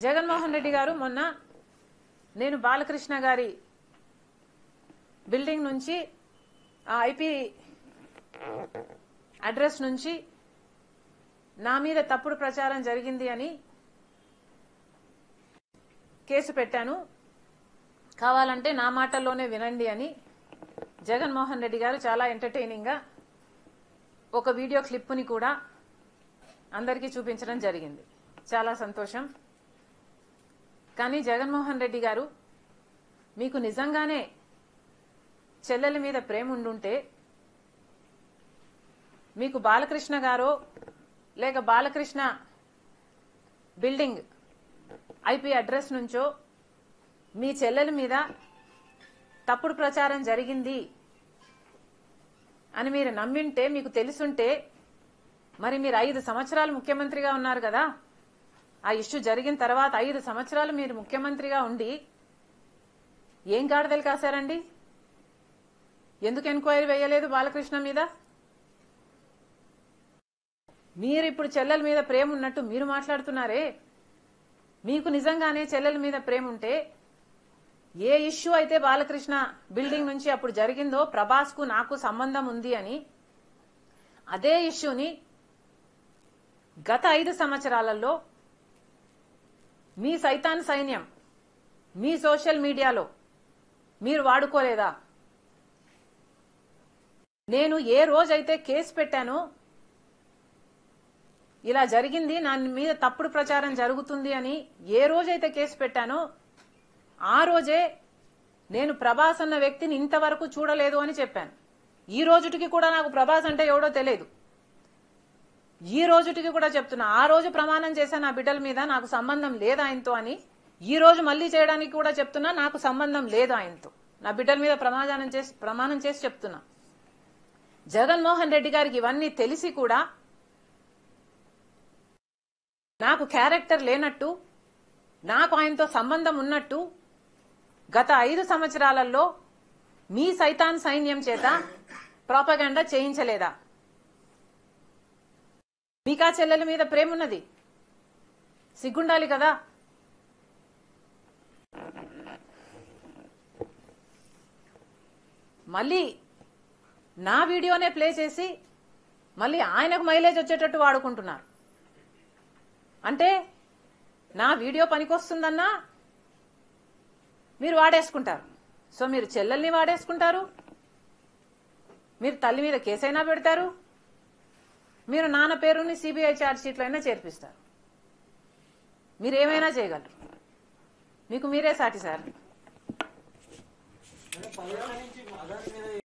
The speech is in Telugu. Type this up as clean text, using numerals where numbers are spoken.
జగన్మోహన్ రెడ్డి గారు మొన్న నేను బాలకృష్ణ గారి బిల్డింగ్ నుంచి ఆ ఐపీ అడ్రస్ నుంచి నా మీద తప్పుడు ప్రచారం జరిగింది అని కేసు పెట్టాను, కావాలంటే నా మాటల్లోనే వినండి అని జగన్మోహన్ రెడ్డి గారు చాలా ఎంటర్టైనింగ్ గా ఒక వీడియో క్లిప్ని కూడా అందరికీ చూపించడం జరిగింది. చాలా సంతోషం. కానీ జగన్మోహన్ రెడ్డి గారు, మీకు నిజంగానే చెల్లెల మీద ప్రేమ ఉండుంటే మీకు బాలకృష్ణ గారో లేక బాలకృష్ణ బిల్డింగ్ ఐపీ అడ్రస్ నుంచో మీ చెల్లెల మీద తప్పుడు ప్రచారం జరిగింది అని మీరు నమ్మింటే, మీకు తెలుసుంటే, మరి మీరు 5 సంవత్సరాలు ముఖ్యమంత్రిగా ఉన్నారు కదా. ఆ ఇష్యూ జరిగిన తర్వాత 5 సంవత్సరాలు మీరు ముఖ్యమంత్రిగా ఉండి ఏం గాడిదలు కాశారండి? ఎందుకు ఎంక్వైరీ వేయలేదు బాలకృష్ణ మీద? మీరు ఇప్పుడు చెల్లెల మీద ప్రేమ ఉన్నట్టు మీరు మాట్లాడుతున్నారే. మీకు నిజంగానే చెల్లెల మీద ప్రేమ ఉంటే, ఏ ఇష్యూ అయితే బాలకృష్ణ బిల్డింగ్ నుంచి అప్పుడు జరిగిందో ప్రభాస్ కు నాకు సంబంధం ఉంది అని, అదే ఇష్యూని గత 5 సంవత్సరాలలో మీ సైతాన్ సైన్యం మీ సోషల్ మీడియాలో మీరు వాడుకోలేదా? నేను ఏ రోజైతే కేసు పెట్టానో, ఇలా జరిగింది, నా మీద తప్పుడు ప్రచారం జరుగుతుంది అని ఏ రోజైతే కేసు పెట్టానో ఆ రోజే నేను ప్రభాస్ అన్న వ్యక్తిని ఇంతవరకు చూడలేదు అని చెప్పాను. ఈ రోజుటికి కూడా నాకు ప్రభాస్ అంటే ఎవడో తెలియదు. ఈ రోజుటికి కూడా చెప్తున్నా, ఆ రోజు ప్రమాణం చేశా నా బిడ్డల మీద నాకు సంబంధం లేదు ఆయనతో అని. ఈ రోజు మళ్లీ చేయడానికి కూడా చెప్తున్నా, నాకు సంబంధం లేదు ఆయనతో. నా బిడ్డల మీద ప్రమాణం చేసి చెప్తున్నా. జగన్మోహన్ రెడ్డి గారికి ఇవన్నీ తెలిసి కూడా నాకు క్యారెక్టర్ లేనట్టు, నాకు ఆయనతో సంబంధం ఉన్నట్టు గత 5 సంవత్సరాలలో మీ సైతాన్ సైన్యం చేత ప్రాపగాండా చేయించలేదా? మీకా చెల్లెల మీద ప్రేమ ఉన్నది, సిగ్గుండాలి కదా. మళ్ళీ నా వీడియోనే ప్లే చేసి మళ్ళీ ఆయనకు మైలేజ్ వచ్చేటట్టు వాడుకుంటున్నారు. అంటే నా వీడియో పనికొస్తుందన్నా మీరు వాడేసుకుంటారు. సో మీరు చెల్లెల్ని వాడేసుకుంటారు, మీరు తల్లి మీద కేసైనా పెడతారు, మీరు నాన్న పేరుని సిబిఐ ఛార్జ్ షీట్లో అయినా చేర్పిస్తారు. మీరేమైనా చేయగలరు, మీకు మీరే సాటి సార్.